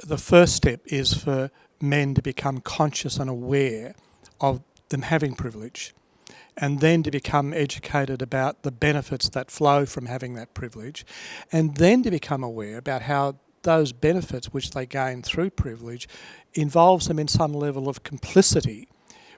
the first step is for men to become conscious and aware of them having privilege, and then to become educated about the benefits that flow from having that privilege, and then to become aware about how those benefits which they gain through privilege involves them in some level of complicity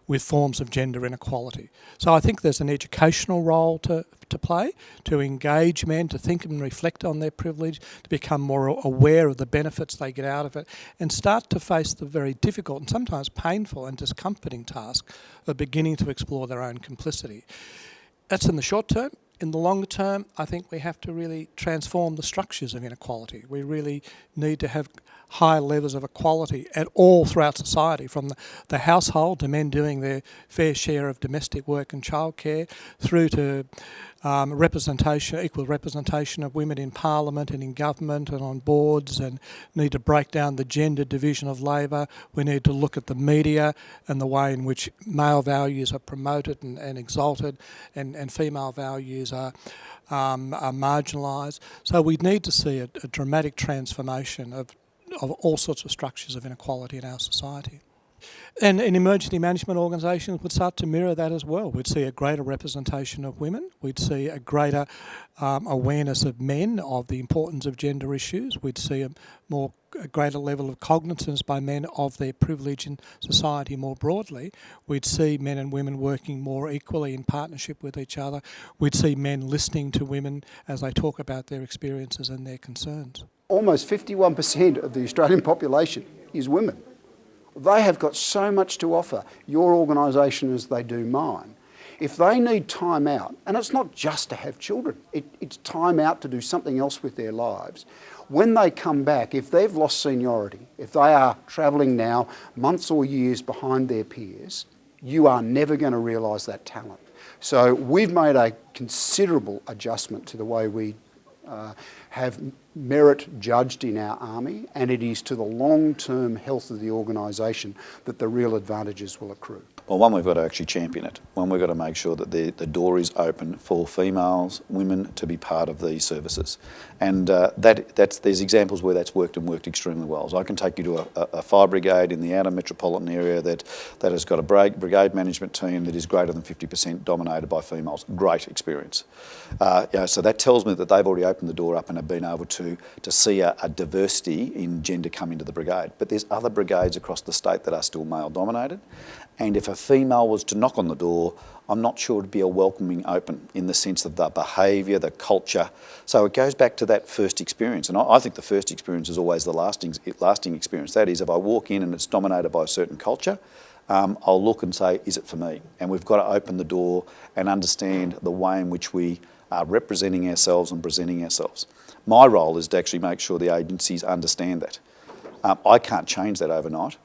with forms of gender inequality. So I think there's an educational role to play, to engage men, to think and reflect on their privilege, to become more aware of the benefits they get out of it, and start to face the very difficult and sometimes painful and discomforting task of beginning to explore their own complicity. That's in the short term. In the longer term, I think we have to really transform the structures of inequality. We really need to have high levels of equality at all throughout society, from the household to men doing their fair share of domestic work and childcare, through to equal representation of women in parliament and in government and on boards, and need to break down the gender division of labour. We need to look at the media and the way in which male values are promoted and exalted, and female values are marginalised. So we need to see a dramatic transformation of all sorts of structures of inequality in our society. And emergency management organisations would start to mirror that as well. We'd see a greater representation of women. We'd see a greater awareness of men of the importance of gender issues. We'd see a greater level of cognizance by men of their privilege in society more broadly. We'd see men and women working more equally in partnership with each other. We'd see men listening to women as they talk about their experiences and their concerns. Almost 51% of the Australian population is women. They have got so much to offer your organisation as they do mine. If they need time out, and it's not just to have children, it's time out to do something else with their lives. When they come back, if they've lost seniority, if they are travelling now months or years behind their peers, you are never going to realise that talent. So we've made a considerable adjustment to the way we have merit judged in our army, and it is to the long-term health of the organisation that the real advantages will accrue. Well, one, we've got to actually champion it. One, we've got to make sure that the door is open for females, women to be part of these services. And there's examples where that's worked and worked extremely well. So I can take you to a fire brigade in the outer metropolitan area that has got a brigade management team that is greater than 50% dominated by females. Great experience. So that tells me that they've already opened the door up and have been able to see a diversity in gender come into the brigade. But there's other brigades across the state that are still male dominated. And if a female was to knock on the door, I'm not sure it'd be a welcoming open in the sense of the behaviour, the culture. So it goes back to that first experience. And I think the first experience is always the lasting experience. That is, if I walk in and it's dominated by a certain culture, I'll look and say, is it for me? And we've got to open the door and understand the way in which we are representing ourselves and presenting ourselves. My role is to actually make sure the agencies understand that. I can't change that overnight.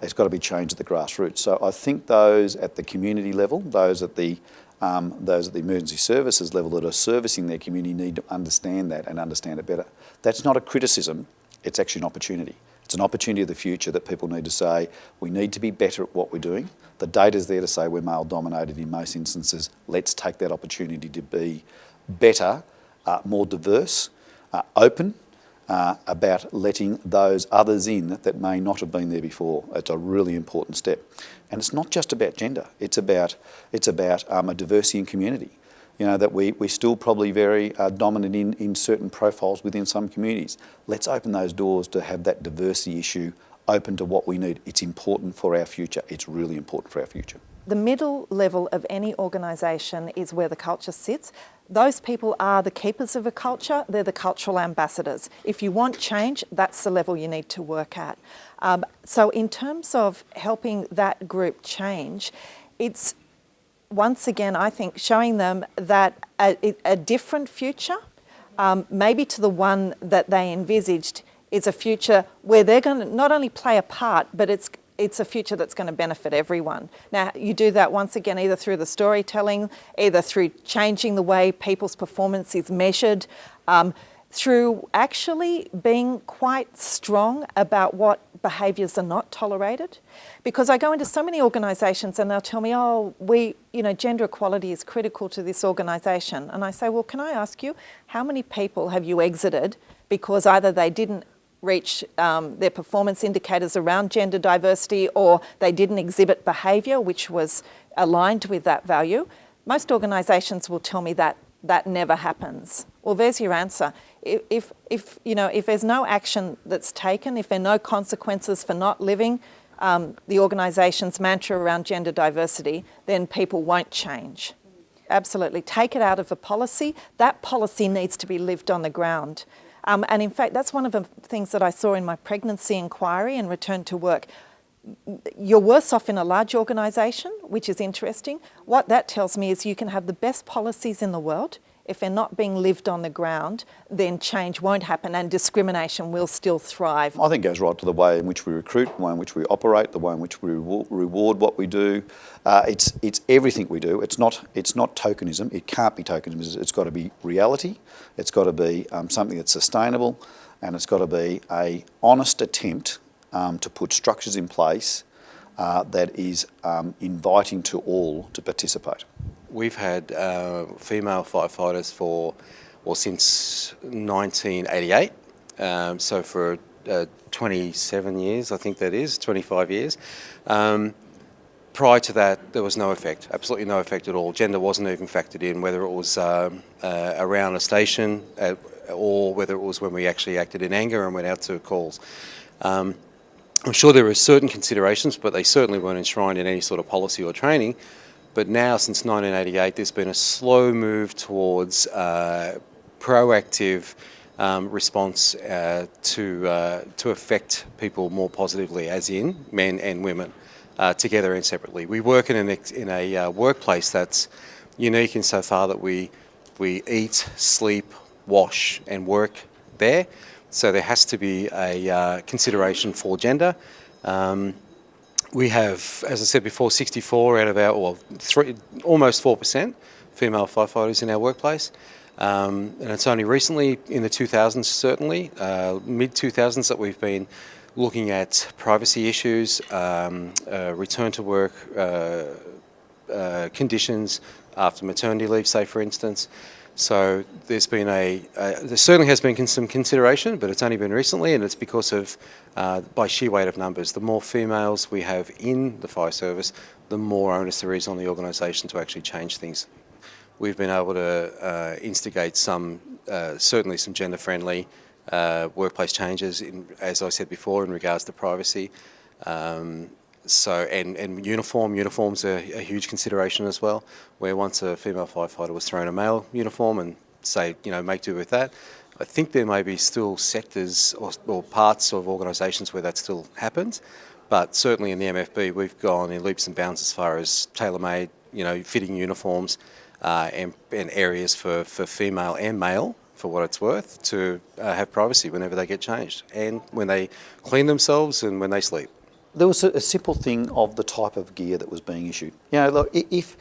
It's got to be changed at the grassroots. So I think those at the community level, those at the emergency services level that are servicing their community need to understand that and understand it better. That's not a criticism, it's actually an opportunity. It's an opportunity of the future that people need to say, we need to be better at what we're doing. The data's there to say we're male dominated in most instances. Let's take that opportunity to be better, more diverse, open, about letting those others in that may not have been there before. It's a really important step. And it's not just about gender, it's about a diversity in community. You know, that we're still probably very dominant in certain profiles within some communities. Let's open those doors to have that diversity issue open to what we need. It's important for our future. It's really important for our future. The middle level of any organisation is where the culture sits. Those people are the keepers of a culture, they're the cultural ambassadors. If you want change, that's the level you need to work at. So in terms of helping that group change, it's once again, I think, showing them that a different future, maybe to the one that they envisaged, is a future where they're going to not only play a part, but it's a future that's going to benefit everyone. Now, you do that once again either through the storytelling, either through changing the way people's performance is measured, through actually being quite strong about what behaviours are not tolerated. Because I go into so many organisations and they'll tell me, oh, gender equality is critical to this organisation. And I say, well, can I ask you, how many people have you exited because either they didn't reach their performance indicators around gender diversity, or they didn't exhibit behaviour which was aligned with that value, most organisations will tell me that that never happens. Well, there's your answer. If there's no action that's taken, if there are no consequences for not living the organisation's mantra around gender diversity, then people won't change. Absolutely. Take it out of a policy. That policy needs to be lived on the ground. And in fact, that's one of the things that I saw in my pregnancy inquiry and return to work. You're worse off in a large organisation, which is interesting. What that tells me is you can have the best policies in the world. If they're not being lived on the ground, then change won't happen and discrimination will still thrive. I think it goes right to the way in which we recruit, the way in which we operate, the way in which we reward what we do. It's everything we do. It's not tokenism. It can't be tokenism. It's got to be reality. It's got to be something that's sustainable, and it's got to be an honest attempt to put structures in place that is inviting to all to participate. We've had female firefighters since 1988, so for 27 years, I think that is, 25 years. Prior to that, there was no effect, absolutely no effect at all. Gender wasn't even factored in, whether it was around a station or whether it was when we actually acted in anger and went out to calls. I'm sure there were certain considerations, but they certainly weren't enshrined in any sort of policy or training. But now, since 1988, there's been a slow move towards proactive response to affect people more positively, as in men and women, together and separately. We work in a workplace that's unique insofar that we eat, sleep, wash and work there. So there has to be a consideration for gender. We have, as I said before, 64 out of almost 4% female firefighters in our workplace. And it's only recently, in the 2000s certainly, mid-2000s, that we've been looking at privacy issues, return to work conditions after maternity leave, say for instance. So there certainly has been some consideration, but it's only been recently, and it's because of, by sheer weight of numbers, the more females we have in the fire service, the more onus there is on the organisation to actually change things. We've been able to instigate certainly some gender-friendly workplace changes, as I said before, in regards to privacy. And uniforms are a huge consideration as well, where once a female firefighter was thrown a male uniform and make do with that. I think there may be still sectors or parts of organisations where that still happens, but certainly in the MFB we've gone in leaps and bounds as far as tailor-made, fitting uniforms and areas for female and male, for what it's worth, to have privacy whenever they get changed and when they clean themselves and when they sleep. There was a simple thing of the type of gear that was being issued. Look, if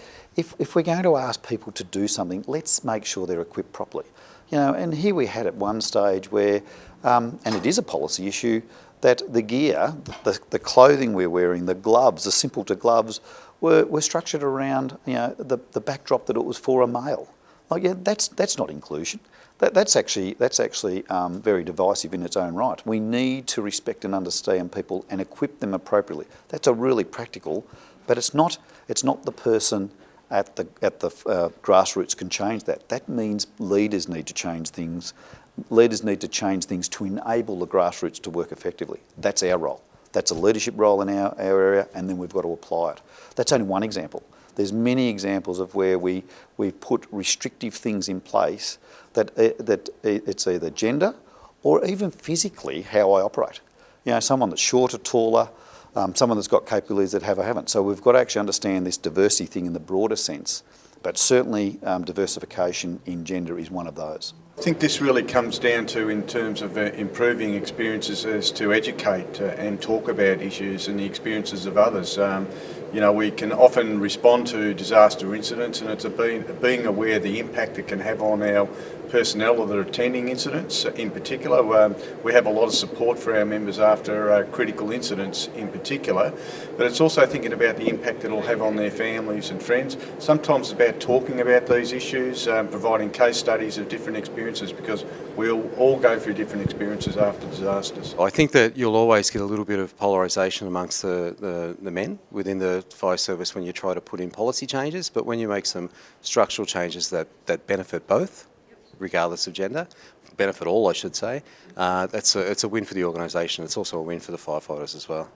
we're going to ask people to do something, let's make sure they're equipped properly. And here we had at one stage where, and it is a policy issue, that the gear, the clothing we're wearing, the gloves, the simple to gloves, were structured around the backdrop that it was for a male. That's not inclusion. That's actually very divisive in its own right. We need to respect and understand people and equip them appropriately. That's a really practical, but it's not the person at the grassroots can change that. That means leaders need to change things. Leaders need to change things to enable the grassroots to work effectively. That's our role. That's a leadership role in our area, and then we've got to apply it. That's only one example. There's many examples of where we put restrictive things in place that it's either gender or even physically how I operate. Someone that's shorter, taller, someone that's got capabilities that have or haven't. So we've got to actually understand this diversity thing in the broader sense, but certainly diversification in gender is one of those. I think this really comes down to, in terms of improving experiences, as to educate and talk about issues and the experiences of others. We can often respond to disaster incidents, and it's being aware of the impact it can have on our personnel that are attending incidents. In particular, we have a lot of support for our members after critical incidents in particular, but it's also thinking about the impact it'll have on their families and friends. Sometimes it's about talking about these issues, providing case studies of different experiences experiences, because we'll all go through different experiences after disasters. I think that you'll always get a little bit of polarisation amongst the men within the fire service when you try to put in policy changes, but when you make some structural changes that benefit both, regardless of gender, benefit all I should say, it's a win for the organisation. It's also a win for the firefighters as well.